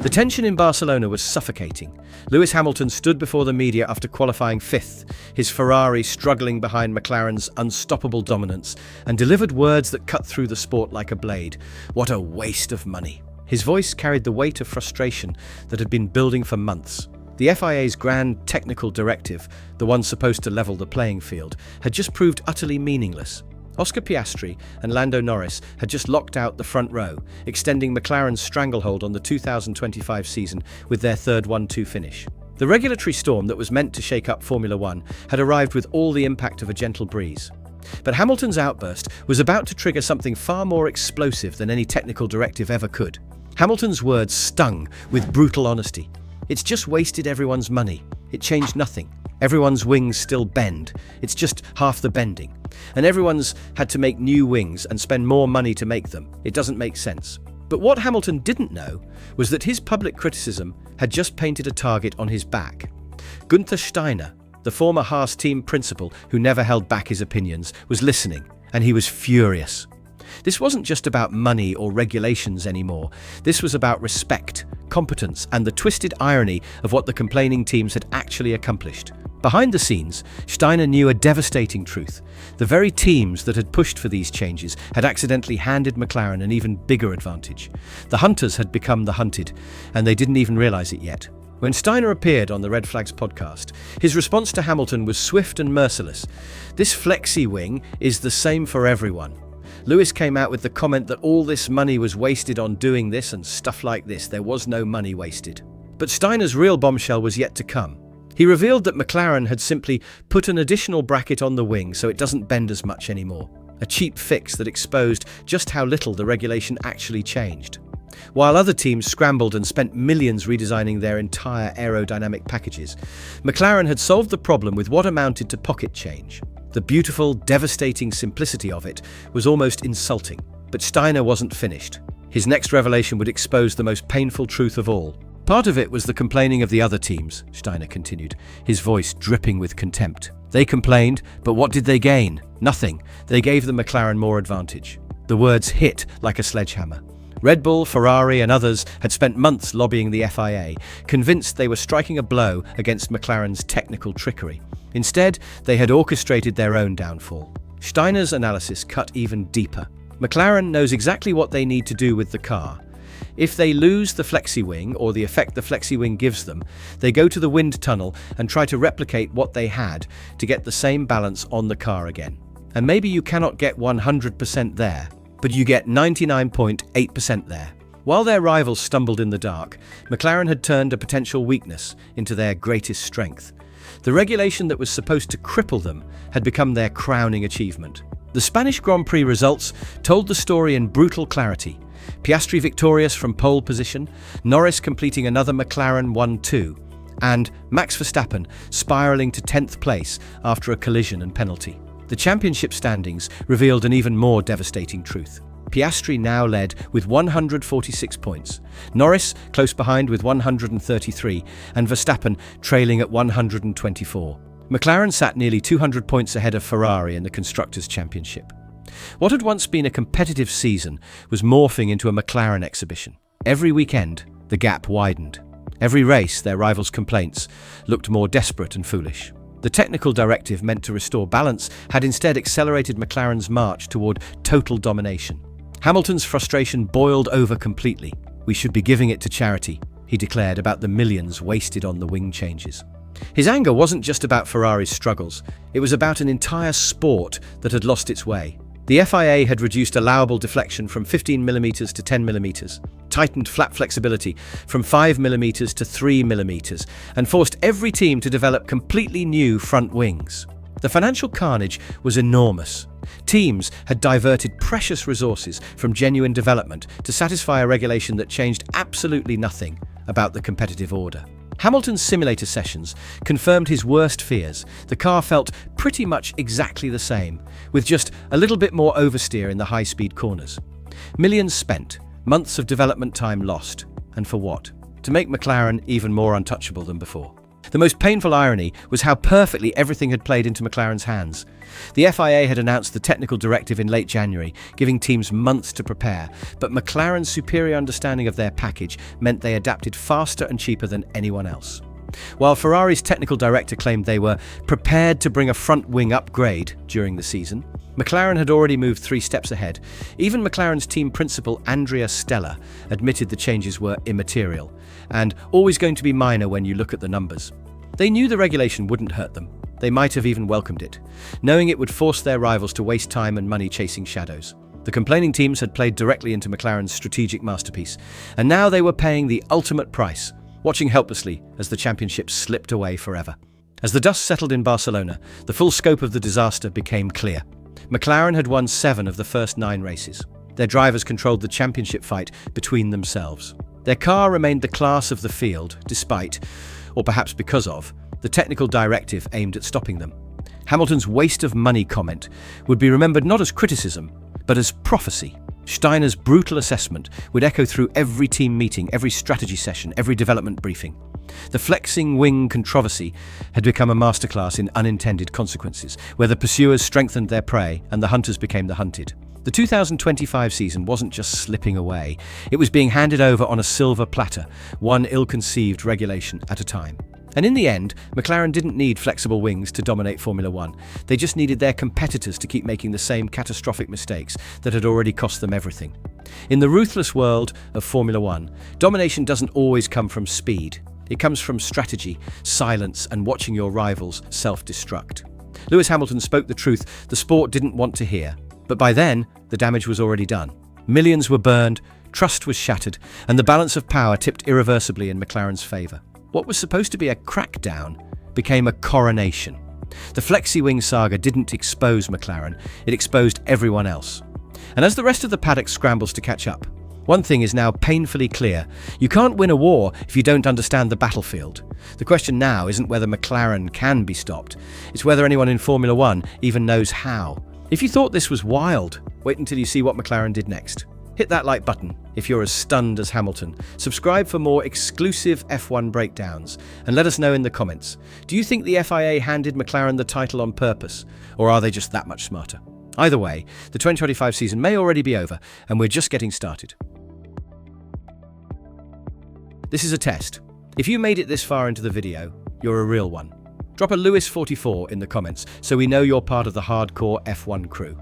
The tension in Barcelona was suffocating. Lewis Hamilton stood before the media after qualifying fifth, his Ferrari struggling behind McLaren's unstoppable dominance, and delivered words that cut through the sport like a blade. What a waste of money. His voice carried the weight of frustration that had been building for months. The FIA's grand technical directive, the one supposed to level the playing field, had just proved utterly meaningless. Oscar Piastri and Lando Norris had just locked out the front row, extending McLaren's stranglehold on the 2025 season with their third 1-2 finish. The regulatory storm that was meant to shake up Formula One had arrived with all the impact of a gentle breeze. But Hamilton's outburst was about to trigger something far more explosive than any technical directive ever could. Hamilton's words stung with brutal honesty. It's just wasted everyone's money. It changed nothing. Everyone's wings still bend. It's just half the bending. And everyone's had to make new wings and spend more money to make them. It doesn't make sense. But what Hamilton didn't know was that his public criticism had just painted a target on his back. Günther Steiner, the former Haas team principal who never held back his opinions, was listening, and he was furious. This wasn't just about money or regulations anymore. This was about respect, competence, and the twisted irony of what the complaining teams had actually accomplished. Behind the scenes, Steiner knew a devastating truth. The very teams that had pushed for these changes had accidentally handed McLaren an even bigger advantage. The hunters had become the hunted, and they didn't even realize it yet. When Steiner appeared on the Red Flags podcast, his response to Hamilton was swift and merciless. This flexi wing is the same for everyone. Lewis came out with the comment that all this money was wasted on doing this and stuff like this. There was no money wasted. But Steiner's real bombshell was yet to come. He revealed that McLaren had simply put an additional bracket on the wing so it doesn't bend as much anymore. A cheap fix that exposed just how little the regulation actually changed. While other teams scrambled and spent millions redesigning their entire aerodynamic packages, McLaren had solved the problem with what amounted to pocket change. The beautiful, devastating simplicity of it was almost insulting. But Steiner wasn't finished. His next revelation would expose the most painful truth of all. Part of it was the complaining of the other teams, Steiner continued, his voice dripping with contempt. They complained, but what did they gain? Nothing. They gave the McLaren more advantage. The words hit like a sledgehammer. Red Bull, Ferrari, and others had spent months lobbying the FIA, convinced they were striking a blow against McLaren's technical trickery. Instead, they had orchestrated their own downfall. Steiner's analysis cut even deeper. McLaren knows exactly what they need to do with the car. If they lose the flexi wing or the effect the flexi wing gives them, they go to the wind tunnel and try to replicate what they had to get the same balance on the car again. And maybe you cannot get 100% there, but you get 99.8% there. While their rivals stumbled in the dark, McLaren had turned a potential weakness into their greatest strength. The regulation that was supposed to cripple them had become their crowning achievement. The Spanish Grand Prix results told the story in brutal clarity. Piastri victorious from pole position, Norris completing another McLaren 1-2, and Max Verstappen spiralling to 10th place after a collision and penalty. The championship standings revealed an even more devastating truth. Piastri now led with 146 points, Norris close behind with 133, and Verstappen trailing at 124. McLaren sat nearly 200 points ahead of Ferrari in the Constructors' Championship. What had once been a competitive season was morphing into a McLaren exhibition. Every weekend, the gap widened. Every race, their rivals' complaints looked more desperate and foolish. The technical directive meant to restore balance had instead accelerated McLaren's march toward total domination. Hamilton's frustration boiled over completely. "We should be giving it to charity," he declared about the millions wasted on the wing changes. His anger wasn't just about Ferrari's struggles, it was about an entire sport that had lost its way. The FIA had reduced allowable deflection from 15mm to 10mm, tightened flap flexibility from 5mm to 3mm, and forced every team to develop completely new front wings. The financial carnage was enormous. Teams had diverted precious resources from genuine development to satisfy a regulation that changed absolutely nothing about the competitive order. Hamilton's simulator sessions confirmed his worst fears. The car felt pretty much exactly the same, with just a little bit more oversteer in the high-speed corners. Millions spent, months of development time lost, and for what? To make McLaren even more untouchable than before. The most painful irony was how perfectly everything had played into McLaren's hands. The FIA had announced the technical directive in late January, giving teams months to prepare, but McLaren's superior understanding of their package meant they adapted faster and cheaper than anyone else. While Ferrari's technical director claimed they were prepared to bring a front-wing upgrade during the season, McLaren had already moved 3 steps ahead. Even McLaren's team principal Andrea Stella admitted the changes were immaterial and always going to be minor when you look at the numbers. They knew the regulation wouldn't hurt them. They might have even welcomed it, knowing it would force their rivals to waste time and money chasing shadows. The complaining teams had played directly into McLaren's strategic masterpiece, and now they were paying the ultimate price, watching helplessly as the championship slipped away forever. As the dust settled in Barcelona, the full scope of the disaster became clear. McLaren had won 7 of the first 9 races. Their drivers controlled the championship fight between themselves. Their car remained the class of the field, despite, or perhaps because of, the technical directive aimed at stopping them. Hamilton's waste of money comment would be remembered not as criticism, but as prophecy. Steiner's brutal assessment would echo through every team meeting, every strategy session, every development briefing. The flexing wing controversy had become a masterclass in unintended consequences, where the pursuers strengthened their prey and the hunters became the hunted. The 2025 season wasn't just slipping away, it was being handed over on a silver platter, one ill-conceived regulation at a time. And in the end, McLaren didn't need flexible wings to dominate Formula One. They just needed their competitors to keep making the same catastrophic mistakes that had already cost them everything. In the ruthless world of Formula One, domination doesn't always come from speed. It comes from strategy, silence, and watching your rivals self-destruct. Lewis Hamilton spoke the truth the sport didn't want to hear. But by then, the damage was already done. Millions were burned, trust was shattered, and the balance of power tipped irreversibly in McLaren's favour. What was supposed to be a crackdown became a coronation. The flexi-wing saga didn't expose McLaren, it exposed everyone else. And as the rest of the paddock scrambles to catch up, one thing is now painfully clear. You can't win a war if you don't understand the battlefield. The question now isn't whether McLaren can be stopped, it's whether anyone in Formula One even knows how. If you thought this was wild, wait until you see what McLaren did next. Hit that like button if you're as stunned as Hamilton. Subscribe for more exclusive F1 breakdowns and let us know in the comments. Do you think the FIA handed McLaren the title on purpose, or are they just that much smarter? Either way, the 2025 season may already be over and we're just getting started. This is a test. If you made it this far into the video, you're a real one. Drop a Lewis44 in the comments so we know you're part of the hardcore F1 crew.